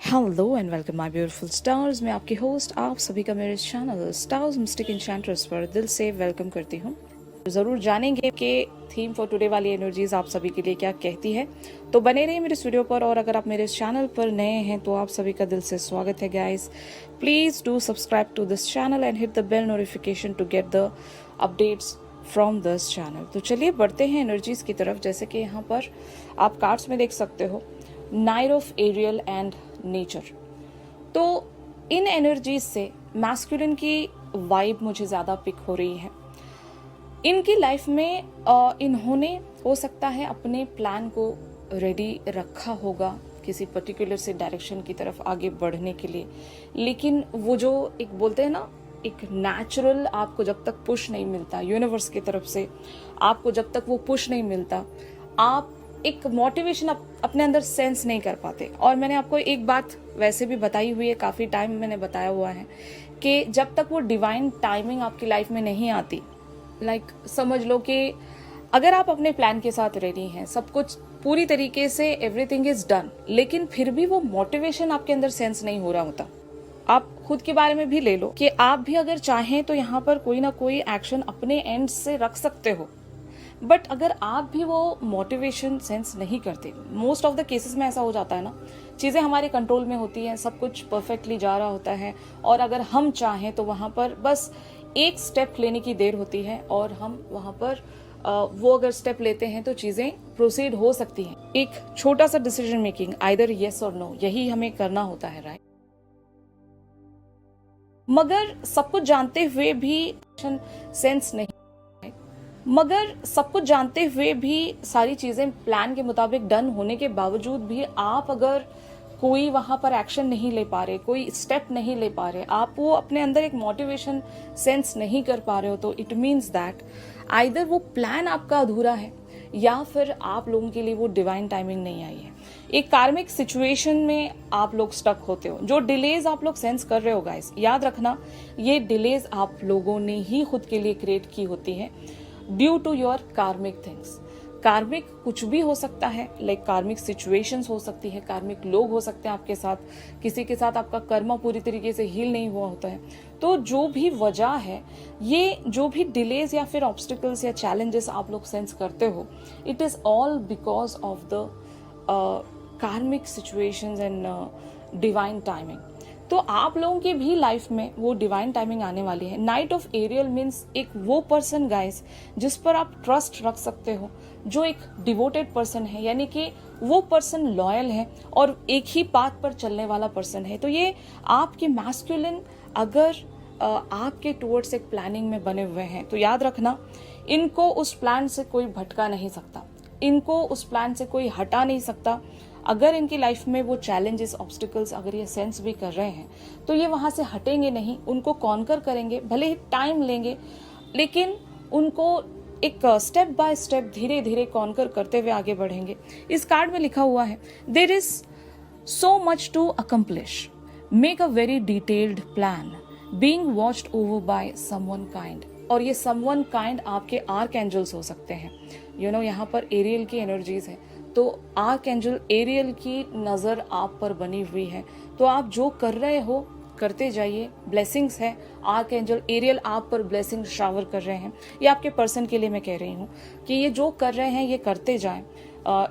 Hello and welcome my beautiful stars. मैं आपकी host आप सभी का मेरे चैनल स्टार्स मिस्टिक एन्चेंट्रेस पर दिल से वेलकम करती हूँ। ज़रूर जानेंगे कि थीम फॉर टुडे वाली एनर्जीज आप सभी के लिए क्या कहती है, तो बने रहिए मेरे वीडियो पर। और अगर आप मेरे चैनल पर नए हैं तो आप सभी का दिल से स्वागत है guys. Please do subscribe to this channel and hit the bell notification to get the updates from this channel. तो चलिए बढ़ते हैं एनर्जीज की तरफ। जैसे कि यहाँ पर आप कार्ड्स में देख सकते हो, knight of aerial and nature. तो इन एनर्जीज से मैस्कुलिन की वाइब मुझे ज़्यादा पिक हो रही है। इनकी लाइफ में इन्होंने हो सकता है अपने प्लान को रेडी रखा होगा किसी पर्टिकुलर से डायरेक्शन की तरफ आगे बढ़ने के लिए, लेकिन वो जो एक बोलते हैं ना, एक नेचुरल आपको जब तक पुश नहीं मिलता यूनिवर्स की तरफ से, आपको जब तक वो पुश नहीं मिलता, आप एक मोटिवेशन अपने अंदर सेंस नहीं कर पाते। और मैंने आपको एक बात वैसे भी बताई हुई है, काफ़ी टाइम मैंने बताया हुआ है कि जब तक वो डिवाइन टाइमिंग आपकी लाइफ में नहीं आती, समझ लो कि अगर आप अपने प्लान के साथ रेडी हैं, सब कुछ पूरी तरीके से एवरीथिंग इज डन, लेकिन फिर भी वो मोटिवेशन आपके अंदर सेंस नहीं हो रहा होता। आप खुद के बारे में भी ले लो कि आप भी अगर चाहें तो यहाँ पर कोई ना कोई एक्शन अपने एंड से रख सकते हो, बट अगर आप भी वो मोटिवेशन सेंस नहीं करते, मोस्ट ऑफ द केसेस में ऐसा हो जाता है ना, चीज़ें हमारे कंट्रोल में होती हैं, सब कुछ परफेक्टली जा रहा होता है, और अगर हम चाहें तो वहाँ पर बस एक स्टेप लेने की देर होती है और हम वहाँ पर वो अगर स्टेप लेते हैं तो चीज़ें प्रोसीड हो सकती हैं। एक छोटा सा डिसीजन मेकिंग, आइदर येस और नो, यही हमें करना होता है, राइट। मगर सब कुछ जानते हुए भी सेंस नहीं, मगर सब कुछ जानते हुए भी सारी चीज़ें प्लान के मुताबिक डन होने के बावजूद भी आप अगर कोई वहाँ पर एक्शन नहीं ले पा रहे, कोई स्टेप नहीं ले पा रहे, आप वो अपने अंदर एक मोटिवेशन सेंस नहीं कर पा रहे हो, तो इट मीन्स दैट आइदर वो प्लान आपका अधूरा है या फिर आप लोगों के लिए वो डिवाइन टाइमिंग नहीं आई है। एक कार्मिक सिचुएशन में आप लोग स्टक होते हो। जो डिलेज आप लोग सेंस कर रहे हो गाइस, याद रखना, ये डिलेज आप लोगों ने ही खुद के लिए क्रिएट की होती है ड्यू टू योर कार्मिक थिंग्स। कार्मिक कुछ भी हो सकता है, लाइक कार्मिक सिचुएशंस हो सकती है, कार्मिक लोग हो सकते हैं आपके साथ, किसी के साथ आपका कर्मा पूरी तरीके से हील नहीं हुआ होता है। तो जो भी वजह है, ये जो भी डिलेज या फिर ऑब्स्टिकल्स या चैलेंजेस आप लोग सेंस करते हो, it is all because of the कार्मिक सिचुएशंस एंड डिवाइन टाइमिंग। तो आप लोगों की भी लाइफ में वो डिवाइन टाइमिंग आने वाली है। नाइट ऑफ एरियल मीन्स एक वो पर्सन गाइस जिस पर आप ट्रस्ट रख सकते हो, जो एक डिवोटेड पर्सन है, यानी कि वो पर्सन लॉयल है और एक ही पाथ पर चलने वाला पर्सन है। तो ये आपके मैस्कुलिन अगर आपके टुवर्ड्स एक प्लानिंग में बने हुए हैं, तो याद रखना, इनको उस प्लान से कोई भटका नहीं सकता, इनको उस प्लान से कोई हटा नहीं सकता। अगर इनकी लाइफ में वो चैलेंजेस, ऑब्स्टिकल्स अगर ये सेंस भी कर रहे हैं, तो ये वहाँ से हटेंगे नहीं, उनको कॉन्कर करेंगे, भले ही टाइम लेंगे, लेकिन उनको एक स्टेप बाय स्टेप धीरे धीरे कॉन्कर करते हुए आगे बढ़ेंगे। इस कार्ड में लिखा हुआ है, there is so much to accomplish, make a very detailed plan, being watched over by someone kind. और ये समवन काइंड आपके आर्क एंजल्स हो सकते हैं। यहाँ पर एरियल की एनर्जीज है, तो आर्क एंजल एरियल की नज़र आप पर बनी हुई है। तो आप जो कर रहे हो करते जाइए, ब्लेसिंग्स है। आर्क एंजल एरियल आप पर ब्लेसिंग शावर कर रहे हैं। ये आपके पर्सन के लिए मैं कह रही हूँ कि ये जो कर रहे हैं ये करते जाएं।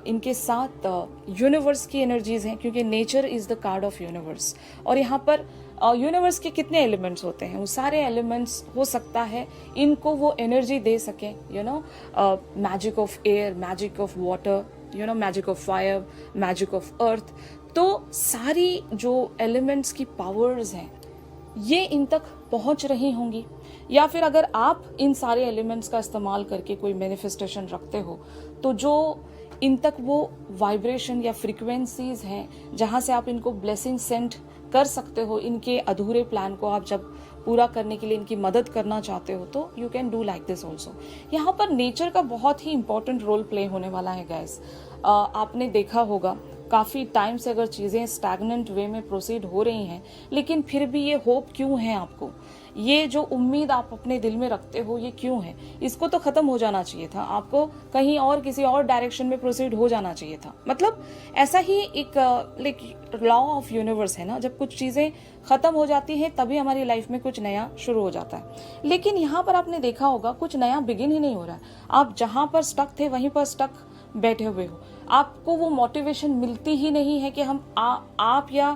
इनके साथ यूनिवर्स की एनर्जीज हैं, क्योंकि nature is the card of universe. और यहाँ पर यूनिवर्स के कितने एलिमेंट्स होते हैं, वो सारे एलिमेंट्स हो सकता है इनको वो एनर्जी दे सकें। Magic of air, magic of water, magic of fire, magic of earth. तो सारी जो एलिमेंट्स की पावर्स हैं ये इन तक पहुंच रही होंगी, या फिर अगर आप इन सारे एलिमेंट्स का इस्तेमाल करके कोई मैनिफेस्टेशन रखते हो, तो जो इन तक वो वाइब्रेशन या फ्रीक्वेंसीज हैं जहां से आप इनको ब्लेसिंग सेंड कर सकते हो, इनके अधूरे प्लान को आप जब पूरा करने के लिए इनकी मदद करना चाहते हो, तो you can do like this also. यहाँ पर नेचर का बहुत ही इंपॉर्टेंट रोल प्ले होने वाला है गाइस। आपने देखा होगा काफ़ी टाइम से अगर चीज़ें स्टैग्नेंट वे में प्रोसीड हो रही हैं, लेकिन फिर भी ये होप क्यों है आपको, ये जो उम्मीद आप अपने दिल में रखते हो ये क्यों है? इसको तो खत्म हो जाना चाहिए था, आपको कहीं और किसी और डायरेक्शन में प्रोसीड हो जाना चाहिए था। मतलब ऐसा ही एक लाइक लॉ ऑफ यूनिवर्स है ना, जब कुछ चीज़ें खत्म हो जाती हैं तभी हमारी लाइफ में कुछ नया शुरू हो जाता है। लेकिन यहाँ पर आपने देखा होगा कुछ नया बिगिन ही नहीं हो रहा है, आप जहाँ पर स्टक थे वहीं पर स्टक बैठे हुए हो। आपको वो मोटिवेशन मिलती ही नहीं है कि हम आप या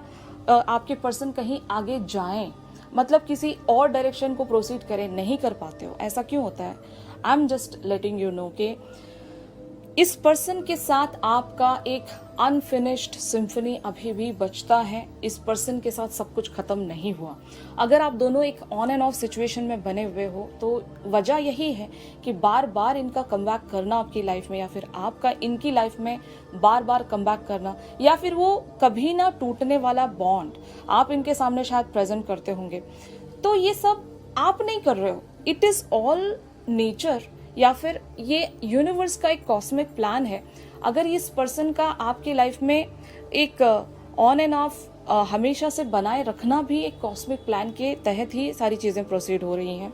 आपके पर्सन कहीं आगे जाएं, मतलब किसी और डायरेक्शन को प्रोसीड करें, नहीं कर पाते हो। ऐसा क्यों होता है? I am just letting you know कि इस पर्सन के साथ आपका एक अनफिनिश्ड सिम्फनी अभी भी बचता है। इस पर्सन के साथ सब कुछ खत्म नहीं हुआ। अगर आप दोनों एक ऑन एंड ऑफ सिचुएशन में बने हुए हो तो वजह यही है कि बार बार इनका कमबैक करना आपकी लाइफ में, या फिर आपका इनकी लाइफ में बार बार कमबैक करना, या फिर वो कभी ना टूटने वाला बॉन्ड आप इनके सामने शायद प्रेजेंट करते होंगे। तो ये सब आप नहीं कर रहे हो, इट इज ऑल नेचर, या फिर ये यूनिवर्स का एक कॉस्मिक प्लान है। अगर इस पर्सन का आपकी लाइफ में एक ऑन एंड ऑफ हमेशा से बनाए रखना भी एक कॉस्मिक प्लान के तहत ही सारी चीज़ें प्रोसीड हो रही हैं।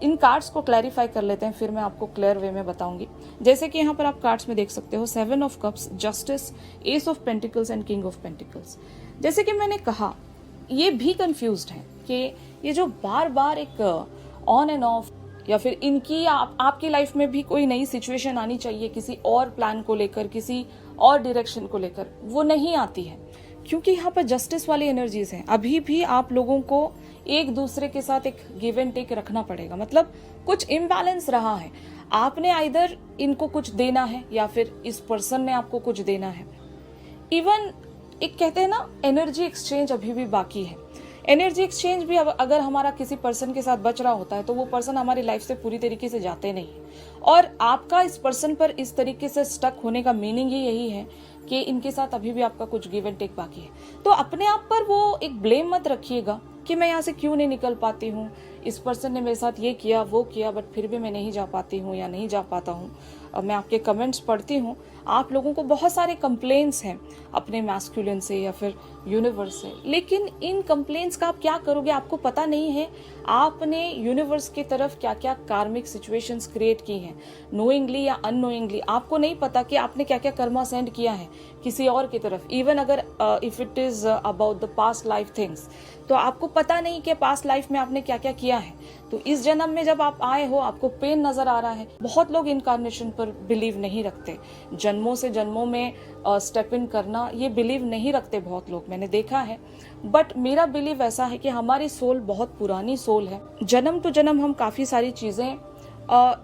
इन कार्ड्स को क्लैरिफाई कर लेते हैं, फिर मैं आपको क्लियर वे में बताऊंगी। जैसे कि यहाँ पर आप कार्ड्स में देख सकते हो 7 of cups, justice, S of pentacles and king of pentacles. जैसे कि मैंने कहा, ये भी कंफ्यूज्ड है कि ये जो बार बार एक ऑन एंड ऑफ, या फिर इनकी आपकी लाइफ में भी कोई नई सिचुएशन आनी चाहिए किसी और प्लान को लेकर, किसी और डायरेक्शन को लेकर, वो नहीं आती है क्योंकि यहाँ पर जस्टिस वाली एनर्जीज हैं। अभी भी आप लोगों को एक दूसरे के साथ एक गिव एंड टेक रखना पड़ेगा। मतलब कुछ इम्बैलेंस रहा है, आपने आइदर इनको कुछ देना है या फिर इस पर्सन ने आपको कुछ देना है। इवन एक कहते हैं ना, एनर्जी एक्सचेंज अभी भी बाकी है। एनर्जी एक्सचेंज भी अगर हमारा किसी पर्सन के साथ बच रहा होता है तो वो पर्सन हमारी लाइफ से पूरी तरीके से जाते नहीं, और आपका इस पर्सन पर इस तरीके से स्टक होने का मीनिंग ही यही है कि इनके साथ अभी भी आपका कुछ गिव एंड टेक बाकी है। तो अपने आप पर वो एक ब्लेम मत रखिएगा कि मैं यहाँ से क्यों नहीं निकल पाती हूँ, इस पर्सन ने मेरे साथ ये किया वो किया बट फिर भी मैं नहीं जा पाती हूँ या नहीं जा पाता हूँ। मैं आपके कमेंट्स पढ़ती हूँ, आप लोगों को बहुत सारे कंप्लेंट्स हैं अपने मैस्कुलिन से या फिर यूनिवर्स से, लेकिन इन कंप्लेंट्स का आप क्या करोगे? आपको पता नहीं है आपने यूनिवर्स की तरफ क्या क्या कार्मिक सिचुएशंस क्रिएट की हैं, नोइंगली या अननोइंगली। आपको नहीं पता कि आपने क्या क्या कर्मा सेंड किया है किसी और की तरफ। इवन अगर if it is about the past life things, तो आपको पता नहीं कि पास्ट लाइफ में आपने क्या क्या किया है। तो इस जन्म में जब आप आए हो, आपको पेन नजर आ रहा है। बहुत लोग इनकार्नेशन पर बिलीव नहीं रखते, जन्मों से जन्मों में स्टेप इन करना ये बिलीव नहीं रखते बहुत लोग, मैंने देखा है। बट मेरा बिलीव ऐसा है कि हमारी सोल बहुत पुरानी सोल है। जन्म टू जन्म हम काफी सारी चीजें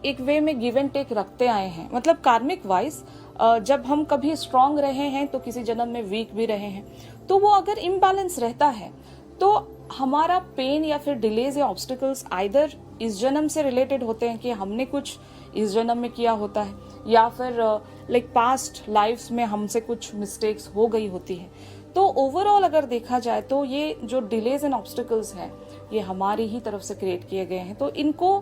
एक वे में गिव एंड टेक रखते आए हैं। मतलब कार्मिक वाइज जब हम कभी स्ट्रांग रहे हैं तो किसी जन्म में वीक भी रहे हैं। तो वो अगर इम्बैलेंस रहता है तो हमारा पेन या फिर डिलेज या ऑब्स्टिकल्स आइदर इस जन्म से रिलेटेड होते हैं कि हमने कुछ इस जन्म में किया होता है, या फिर लाइक पास्ट लाइफ्स में हमसे कुछ मिस्टेक्स हो गई होती है। तो ओवरऑल अगर देखा जाए तो ये जो डिलेज एंड ऑब्स्टिकल्स हैं ये हमारी ही तरफ से क्रिएट किए गए हैं। तो इनको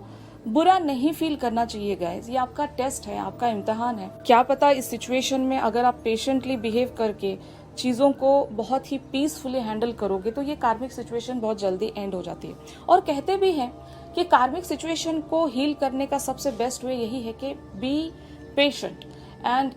बुरा नहीं फील करना चाहिए गाइस, ये आपका टेस्ट है, आपका इम्तिहान है। क्या पता इस सिचुएशन में अगर आप पेशेंटली बिहेव करके चीज़ों को बहुत ही पीसफुली हैंडल करोगे तो ये कार्मिक सिचुएशन बहुत जल्दी एंड हो जाती है। और कहते भी हैं कि कार्मिक सिचुएशन को हील करने का सबसे बेस्ट वे यही है कि बी पेशेंट एंड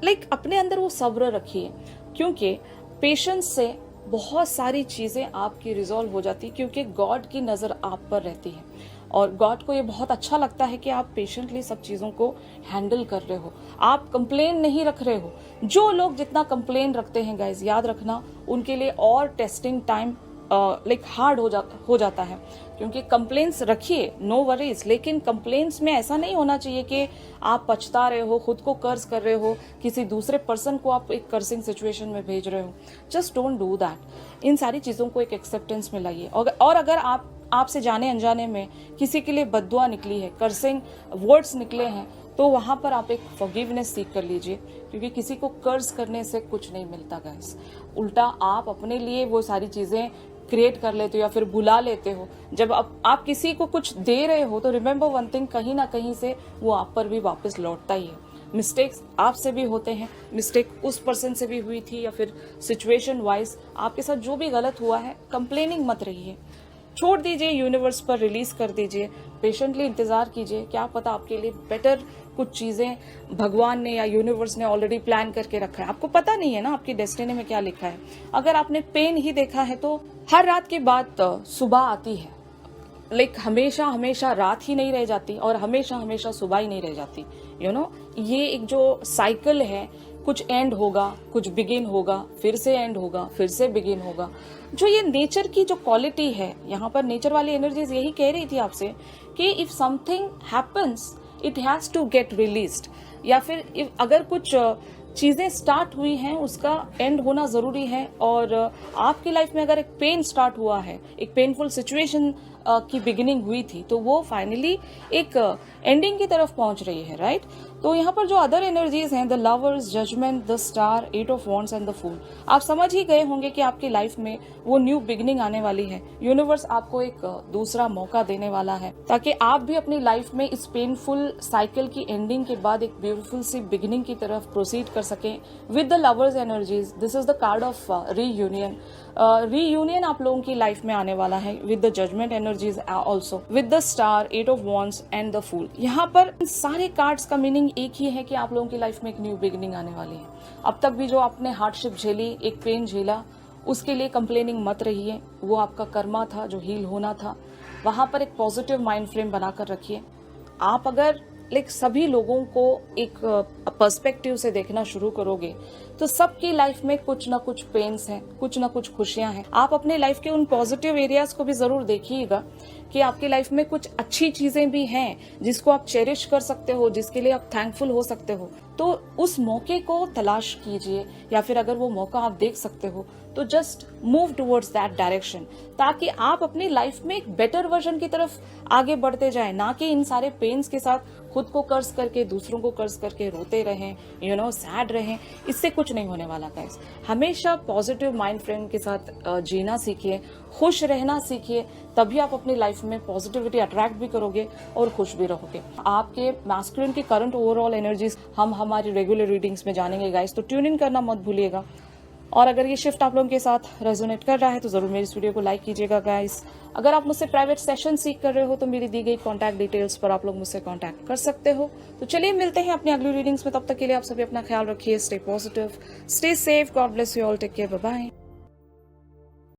लाइक अपने अंदर वो सब्र रखिए, क्योंकि पेशेंस से बहुत सारी चीज़ें आपकी रिजॉल्व हो जाती है, क्योंकि गॉड की नज़र आप पर रहती है और गॉड को ये बहुत अच्छा लगता है कि आप पेशेंटली सब चीज़ों को हैंडल कर रहे हो, आप कंप्लेन नहीं रख रहे हो। जो लोग जितना कंप्लेन रखते हैं गाइज, याद रखना उनके लिए और टेस्टिंग टाइम लाइक हार्ड हो जाता है, क्योंकि कंप्लेंट्स रखिए, नो वरीज, लेकिन कंप्लेंट्स में ऐसा नहीं होना चाहिए कि आप पछता रहे हो, खुद को कर्ज कर रहे हो, किसी दूसरे पर्सन को आप एक कर्सिंग सिचुएशन में भेज रहे हो। Just don't do that. इन सारी चीज़ों को एक एक्सेप्टेंस में लाइए। और अगर आपसे जाने अनजाने में किसी के लिए बद्दुआ निकली है, कर्सिंग वर्ड्स निकले हैं, तो वहां पर आप एक फॉरगिवनेस सीख कर लीजिए, क्योंकि किसी को कर्ज करने से कुछ नहीं मिलता गाइस। उल्टा आप अपने लिए वो सारी चीज़ें क्रिएट कर लेते हो या फिर बुला लेते हो। जब आप किसी को कुछ दे रहे हो तो रिमेंबर वन थिंग, कहीं ना कहीं से वो आप पर भी वापस लौटता ही है। मिस्टेक्स आपसे भी होते हैं, मिस्टेक उस पर्सन से भी हुई थी या फिर सिचुएशन वाइज आपके साथ जो भी गलत हुआ है, कंप्लेनिंग मत रहिए, छोड़ दीजिए, यूनिवर्स पर रिलीज कर दीजिए, पेशेंटली इंतजार कीजिए। क्या पता आपके लिए बेटर कुछ चीजें भगवान ने या यूनिवर्स ने ऑलरेडी प्लान करके रखा है। आपको पता नहीं है ना आपकी डेस्टिनी में क्या लिखा है। अगर आपने पेन ही देखा है तो हर रात के बाद सुबह आती है, हमेशा हमेशा रात ही नहीं रह जाती और हमेशा हमेशा सुबह ही नहीं रह जाती। ये एक जो साइकिल है, कुछ एंड होगा, कुछ बिगिन होगा, फिर से एंड होगा, फिर से बिगिन होगा। जो ये नेचर की जो क्वालिटी है, यहाँ पर नेचर वाली एनर्जीज यही कह रही थी आपसे कि if something happens it has to get released, या फिर अगर कुछ चीजें स्टार्ट हुई हैं उसका एंड होना जरूरी है। और आपकी लाइफ में अगर एक पेन स्टार्ट हुआ है, एक पेनफुल सिचुएशन की बिगिनिंग हुई थी, तो वो फाइनली एक एंडिंग की तरफ पहुंच रही है, राइट। तो यहाँ पर जो अदर एनर्जीज हैं, the lovers, judgement, the star, 8 of wands and the fool, आप समझ ही गए होंगे कि आपकी लाइफ में वो न्यू बिगिनिंग आने वाली है। यूनिवर्स आपको एक दूसरा मौका देने वाला है ताकि आप भी अपनी लाइफ में इस पेनफुल साइकिल की एंडिंग के बाद एक ब्यूटीफुल सी बिगिनिंग की तरफ प्रोसीड कर सकें with the lovers energies. This is the card of reunion. Reunion आप लोगों की लाइफ में आने वाला है with the judgement energies, also with the star, 8 of wands and the fool. यहाँ पर सारे कार्ड्स का मीनिंग एक ही है कि आप लोगों की लाइफ में एक न्यू बिगिनिंग आने वाली है। अब तक भी जो आपने हार्डशिप झेली, एक पेन झेला, उसके लिए कंप्लेनिंग मत रहिए, वो आपका कर्मा था जो हील होना था। वहां पर एक पॉजिटिव माइंड फ्रेम बनाकर रखिए। आप अगर सभी लोगों को एक पर्सपेक्टिव से देखना शुरू करोगे तो सबकी लाइफ में कुछ ना कुछ पेन्स हैं, कुछ ना कुछ खुशियां हैं। आप अपने लाइफ के उन पॉजिटिव एरियाज को भी जरूर देखिएगा कि आपकी लाइफ में कुछ अच्छी चीजें भी हैं जिसको आप चेरिश कर सकते हो, जिसके लिए आप थैंकफुल हो सकते हो। तो उस मौके को तलाश कीजिए, या फिर अगर वो मौका आप देख सकते हो तो just move towards that direction, ताकि आप अपनी लाइफ में एक बेटर वर्जन की तरफ आगे बढ़ते जाएं, ना कि इन सारे पेन्स के साथ खुद को कर्ज करके, दूसरों को कर्ज करके रोते रहें, सैड रहें। इससे कुछ नहीं होने वाला गाइस। हमेशा पॉजिटिव माइंड फ्रेम के साथ जीना सीखिए, खुश रहना सीखिए, तभी आप अपनी लाइफ में पॉजिटिविटी अट्रैक्ट भी करोगे और खुश भी रहोगे। आपके मैस्कुलिन की करंट ओवरऑल एनर्जीज हम हमारी रेगुलर रीडिंग्स में जानेंगे गाइस, तो ट्यून इन करना मत भूलिएगा। और अगर ये शिफ्ट आप लोगों के साथ रेजोनेट कर रहा है तो जरूर मेरी इस वीडियो को लाइक कीजिएगा गाइस। अगर आप मुझसे प्राइवेट सेशन सीख कर रहे हो तो मेरी दी गई कॉन्टैक्ट डिटेल्स पर आप लोग मुझसे कॉन्टैक्ट कर सकते हो। तो चलिए मिलते हैं अपनी अगली रीडिंग्स में, तब तक के लिए आप सभी अपना ख्याल रखिए, stay positive, stay safe, God bless you all, take care, bye bye.